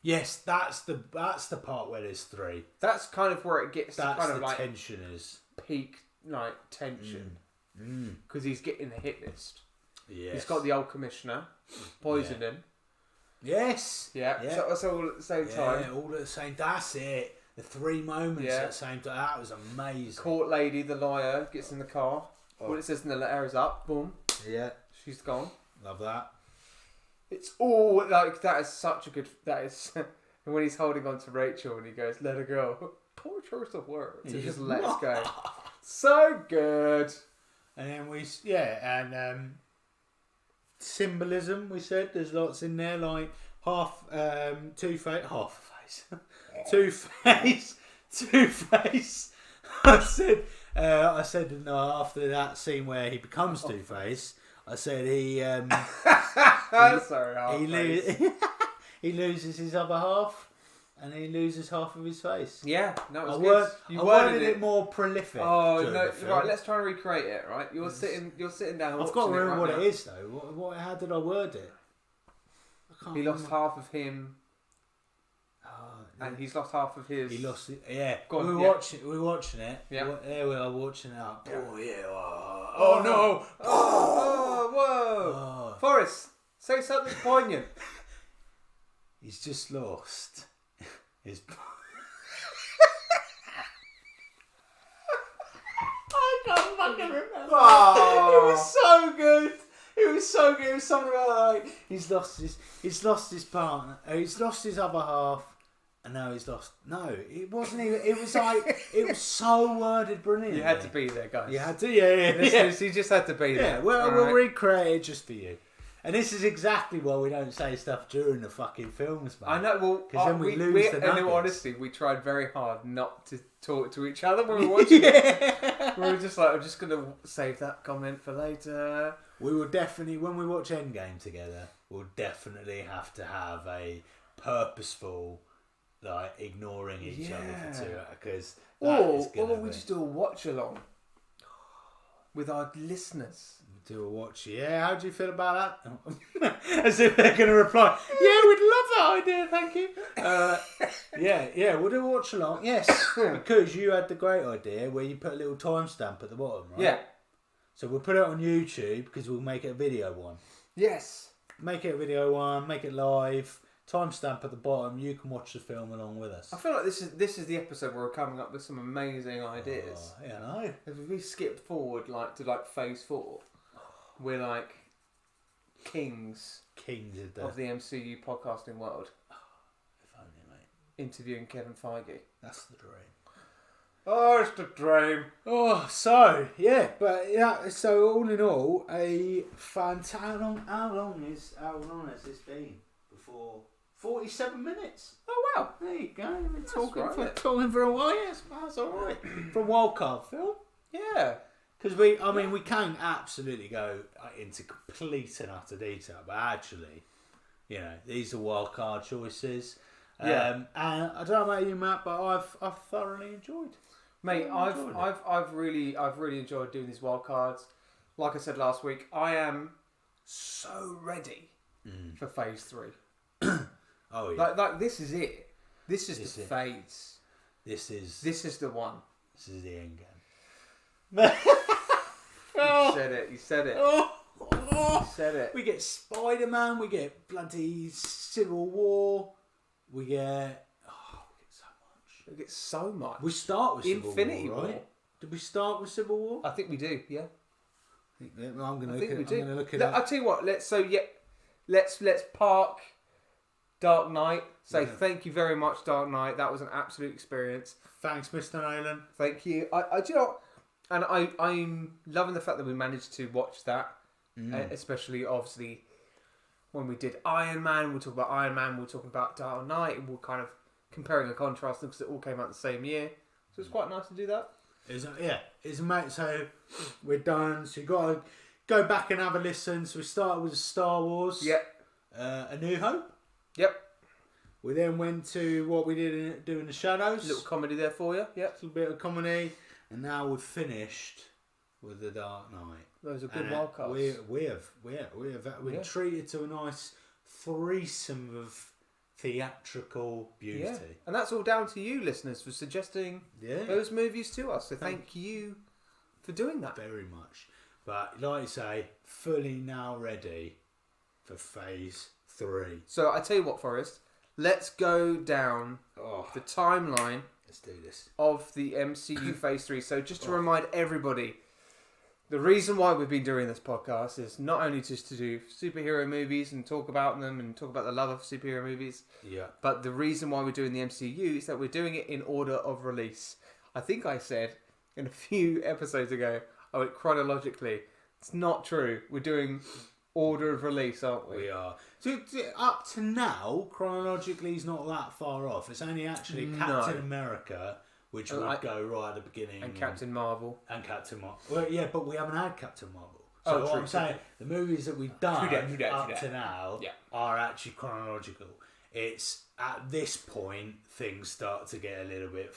Yes, that's the part where there's three. That's kind of where it gets That's kind of the like tension is. peak like tension because he's getting the hit list. Yes. He's got the old commissioner poisoned him. Yes. Yeah. So that's all at the same time. Yeah, all at the same. That's it. The three moments Yeah. at the same time. That was amazing. Court lady, the lawyer, gets in the car. All it says in the letter is up. Boom. Yeah. She's gone. Love that. It's all like that is such a good. That is. And when he's holding on to Rachel and he goes, "Let her go." Poor choice of words. He just lets go. So good. And then symbolism. We said there's lots in there, like Two-Face. I said no, after that scene where he becomes Two-Face, I said he loses his other half, and he loses half of his face. Yeah, no, it was good. I worded it more prolific. Oh no! Right, let's try and recreate it. Right, you're sitting down. I've got to remember what it is though. How did I word it? I can't He lost remember. half of him, and he's lost half of his. He lost it. Yeah, Go on, we were watching it. Yeah, there we are watching it. Oh yeah! Oh no! Oh whoa! Oh. Forrest, say something poignant. He's just lost his. I can't fucking remember. Oh. It was so good. It was so good. It was something about like he's lost his partner. He's lost his other half, and now he's lost. No, it wasn't even. It was like it was so worded brilliant. You had to be there, guys. You had to. Yeah. You just had to be there. Yeah. Well, we'll recreate it just for you. And this is exactly why we don't say stuff during the fucking films, man. I know, well, because then we lose the nuggets. In all honesty, we tried very hard not to talk to each other when we were watching it. We were just like, I'm just going to save that comment for later. We will definitely, when we watch Endgame together, we'll definitely have to have a purposeful, like, ignoring each other for 2 hours. Because or we just do a watch along with our listeners. Do a watch. Yeah, how do you feel about that? As if they're going to reply, yeah, we'd love that idea, thank you. Yeah, we'll do a watch along. Yes, because you had the great idea where you put a little timestamp at the bottom, right? Yeah. So we'll put it on YouTube because we'll make it a video one. Yes. Make it a video one, make it live, timestamp at the bottom, you can watch the film along with us. I feel like this is the episode where we're coming up with some amazing ideas. Oh, yeah, I know. If we skip forward to phase 4, we're like kings of the MCU podcasting world. If only, mate. Interviewing Kevin Feige. That's the dream. Oh, it's the dream. Oh, so yeah, but yeah. So all in all, a fantastic. How long has this been? Before 47 minutes. Oh wow! There you go. You've been Right, talking for a while. Yes, that's all right. For a Wildcard film. Yeah. Because we can absolutely go into complete and utter detail, but actually, these are wildcard choices. Yeah. And I don't know about you, Matt, but I've thoroughly enjoyed. Mate, I've really enjoyed doing these wildcards. Like I said last week, I am so ready for phase 3. Oh yeah. Like this is it. This is the phase. This is the one. This is the end game. You said it. You said it. We get Spider-Man, we get bloody Civil War, we get so much. We get so much. We start with Infinity Civil War, right? Did we start with Civil War? I think we do, yeah. I'm gonna look it up. I'll tell you what, let's park Dark Knight. Say thank you very much, Dark Knight. That was an absolute experience. Thanks, Mr. Nolan. Thank you. I do you know what? And I'm loving the fact that we managed to watch that, especially obviously when we did Iron Man. We'll talk about Iron Man. We'll talk about Dark Knight, and we're kind of comparing and contrasting because it all came out the same year. So it's quite nice to do that. It's mate. So we're done. So you got to go back and have a listen. So we started with Star Wars. Yeah. A New Hope. Yep. We then went to what we did do in the Shadows. A little comedy there for you. Yep. A little bit of comedy, and now we've finished with The Dark Knight. Those are good wildcards. We're treated to a nice threesome of theatrical beauty. Yeah. And that's all down to you, listeners, for suggesting those movies to us. So thank you for doing that. Very much. But like you say, fully now ready for phase 3. So I tell you what, Forrest, let's go down the timeline. Let's do this. Of the MCU phase 3. So just to remind everybody, the reason why we've been doing this podcast is not only just to do superhero movies and talk about them and talk about the love of superhero movies, but the reason why we're doing the MCU is that we're doing it in order of release. I think I said in a few episodes ago, I went chronologically. It's not true. We're doing order of release, aren't we? We are. So up to now, chronologically, is not that far off. It's only actually Captain America, which would go right at the beginning. And Captain Marvel. And Captain Marvel. Well, yeah, but we haven't had Captain Marvel. So what I'm saying, the movies that we've done up to now are actually chronological. It's at this point, things start to get a little bit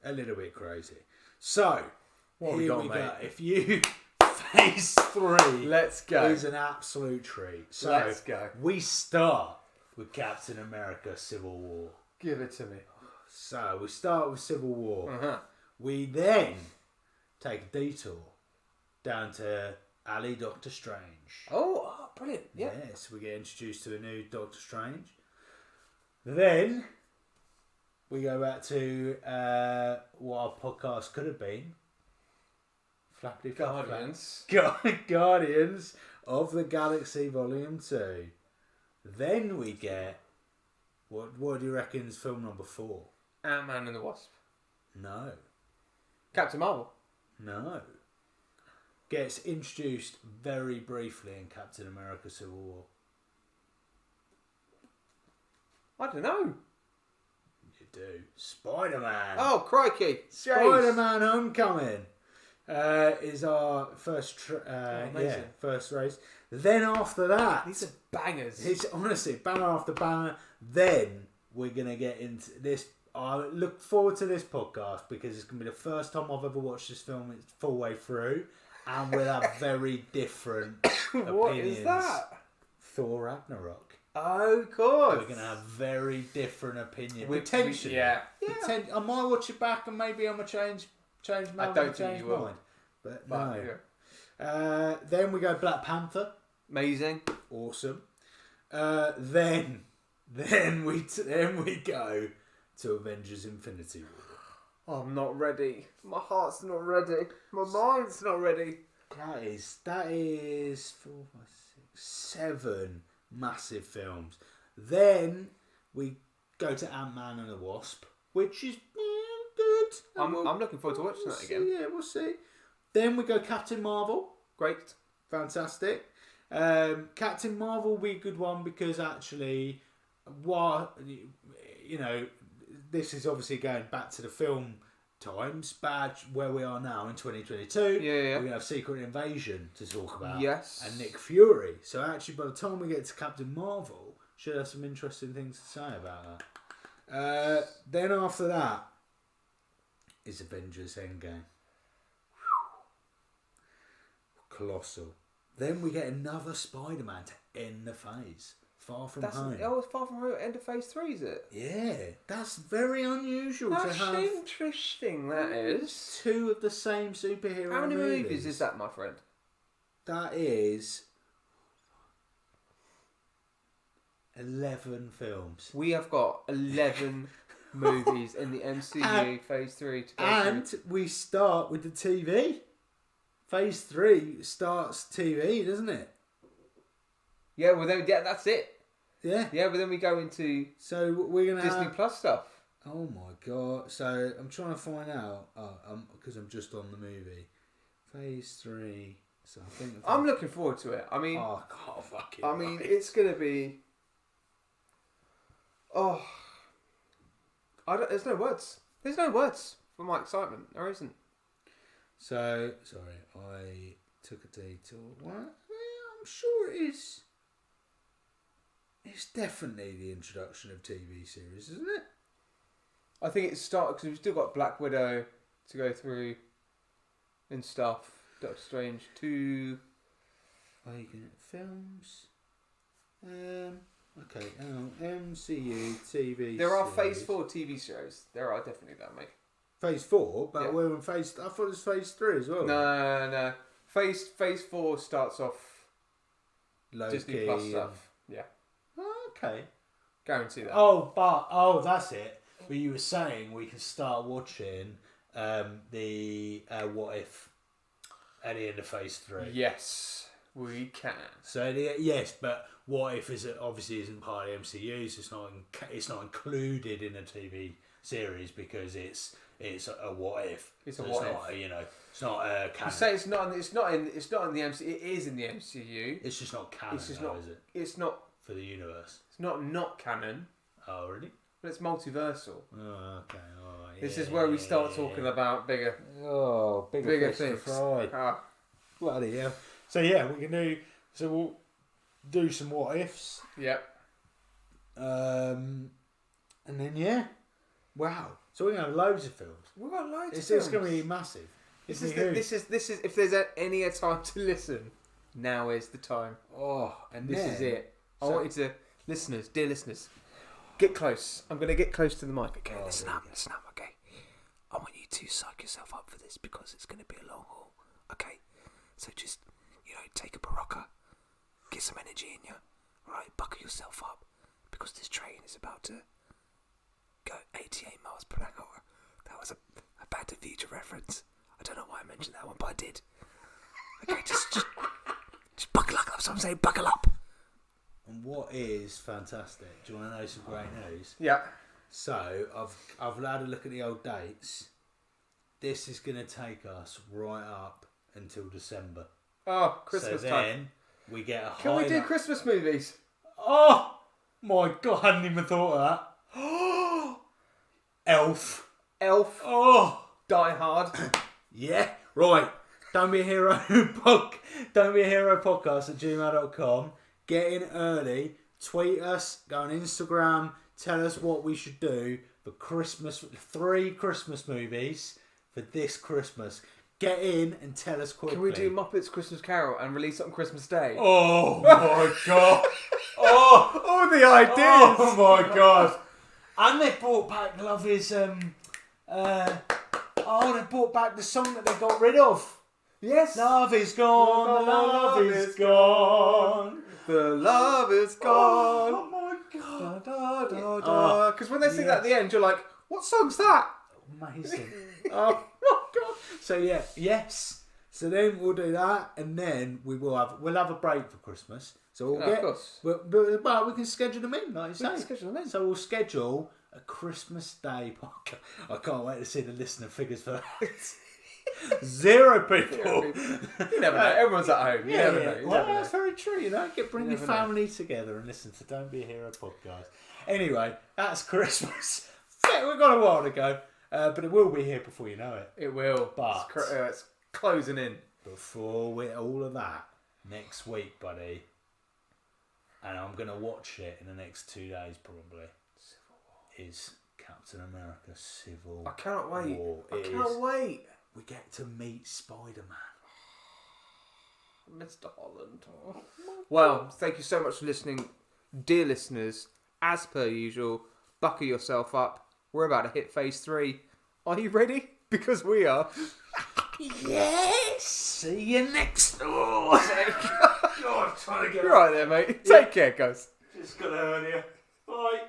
a little bit crazy. So, what here we go. If you... Phase 3 Let's go. is an absolute treat. So let's go. We start with Captain America Civil War. Give it to me. So we start with Civil War. Uh-huh. We then take a detour down to Ali Doctor Strange. Oh, brilliant. Yeah. Yes, we get introduced to a new Doctor Strange. Then we go back to what our podcast could have been. Guardians of the Galaxy Volume 2. Then we get what do you reckon's film number 4? Ant-Man and the Wasp. No. Captain Marvel. No. Gets introduced very briefly in Captain America Civil War. I don't know. You do. Spider-Man. Oh, crikey. Spider-Man Homecoming. Is our first first race. Then after that, these are bangers. It's honestly banner after banner. Then we're gonna get into this. I look forward to this podcast because it's gonna be the first time I've ever watched this film its full way through, and we'll have very different opinions. What is that? Thor Ragnarok. Oh, of course. We're gonna have very different opinions. Potentially, I might watch it back and maybe I'm gonna change my mind. I don't think you will. But no. Yeah. Then we go Black Panther. Amazing. Awesome. Then we go to Avengers Infinity War. Oh, I'm not ready. My heart's not ready. My mind's not ready. That is 4, 5, 6, 7 massive films. Then we go to Ant-Man and the Wasp, which is good. I'm looking forward to watching that again. Yeah, we'll see. Then we go Captain Marvel. Great. Fantastic. Captain Marvel will be a good one because actually, this is obviously going back to the film times, badge where we are now in 2022. Yeah. We're going to have Secret Invasion to talk about. Yes. And Nick Fury. So actually, by the time we get to Captain Marvel, should have some interesting things to say about that. Then after that is Avengers Endgame. Colossal. Then we get another Spider-Man to end the phase. Far From Home. Oh, it's Far From Home. End of phase 3, is it? Yeah, that's very unusual That's to have. interesting. That is 2 of the same superhero. How many movies is that, my friend? That is 11 films. We have got 11 movies in the MCU phase 3 to go through. We start with the TV. Phase 3 starts TV, doesn't it? Yeah, well, that's it. Yeah. Yeah, but then we go into we're gonna Disney Plus stuff. Oh my god! So I'm trying to find out. Because I'm just on the movie. Phase 3. So I think I'm looking forward to it. I mean, I can't fucking. I mean, it's gonna be. Oh, there's no words. There's no words for my excitement. There isn't. So, sorry, I took a detour. What? Yeah, I'm sure it is. It's definitely the introduction of TV series, isn't it? I think it started because we've still got Black Widow to go through and stuff. Doctor Strange 2. Vacant films. Okay, MCU TV. There are series. Phase 4 TV shows. There are definitely that, mate. Phase 4, but Yeah. we're in Phase. I thought it was Phase 3 as well. No. Phase 4 starts off Loki Disney Plus stuff. Yeah, Oh, okay. guarantee that. That's it. But you were saying we can start watching the What If at the end of Phase 3. Yes, we can. So yes, but What If obviously isn't part of the MCU. So it's not included in a TV series because it's a What If. It's a So what not, if. It's not You canon. say it's not in the MCU. It is in the MCU. It's just not canon, It's just though, not. is it? It's not. For the universe. It's not canon, Oh, really? but it's multiversal. Oh, okay. All right. This is where we start talking about bigger bigger things. Right. Ah, Bloody hell. So yeah, we can do. So we'll do some what ifs. yep. And then wow. So we're gonna have loads of films. We've got loads of It's films. gonna be massive. This is if there's any time to listen, now is the time. And This is it. I so- want you to, dear listeners, get close. I'm going to get close to the mic. Okay, Oh, listen there up, you okay? I want you to psych yourself up for this because it's going to be a long haul, okay? So just, take a Barocca, get some energy in you, right? Buckle yourself up because this train is about to go 88 miles per hour. That was a Back to the Future reference. I don't know why I mentioned that one, but I did. Okay, just buckle up. That's what I'm saying. Buckle up. And what is fantastic? Do you want to know some great news? Yeah. So I've had a look at the old dates. This is going to take us right up until December. Oh, Christmas so time. then we get a Can we do Christmas movies? Oh my god! I hadn't even thought of that. Elf. Oh. Die Hard. Yeah. Right. Don't be a hero. Don't be a hero podcast at gmail.com. Get in early. Tweet us. Go on Instagram. Tell us what we should do for Christmas. 3 Christmas movies for this Christmas. Get in and tell us quickly. Can we do Muppets Christmas Carol and release it on Christmas Day? Oh my god. Oh. All the ideas. Oh my god. And they brought back they brought back the song that they got rid of. Yes. Love is gone, the love is gone. The love is gone. Oh my god. Because when they sing that at the end, you're like, what song's that? Amazing. Oh my god. So yes. So then we'll do that, and then we'll have a break for Christmas. So we'll Of course. but we can schedule them in, like you say. Schedule them in. So we'll schedule a Christmas Day podcast. I can't wait to see the listener figures for that. 0 people. You never know. Everyone's at home. You never know. Well, that's very true. Bring You your never know. family together and listen to Don't Be a Hero podcast. Anyway, that's Christmas. We've got a while to go, but it will be here before you know it. It will. But it's closing in. before we all of that, next week, buddy, and I'm gonna watch it in the next 2 days probably. Is Captain America Civil I cannot wait. War. I It cannot is. wait. We get to meet Spider-Man. Mr. Holland. Well, thank you so much for listening, dear listeners. As per usual, buckle yourself up. We're about to hit phase 3. Are you ready? Because we are. Yes! See you next. Oh, God, I'm trying to get You're right there, mate. Take care, guys. Just gonna earn you. Bye.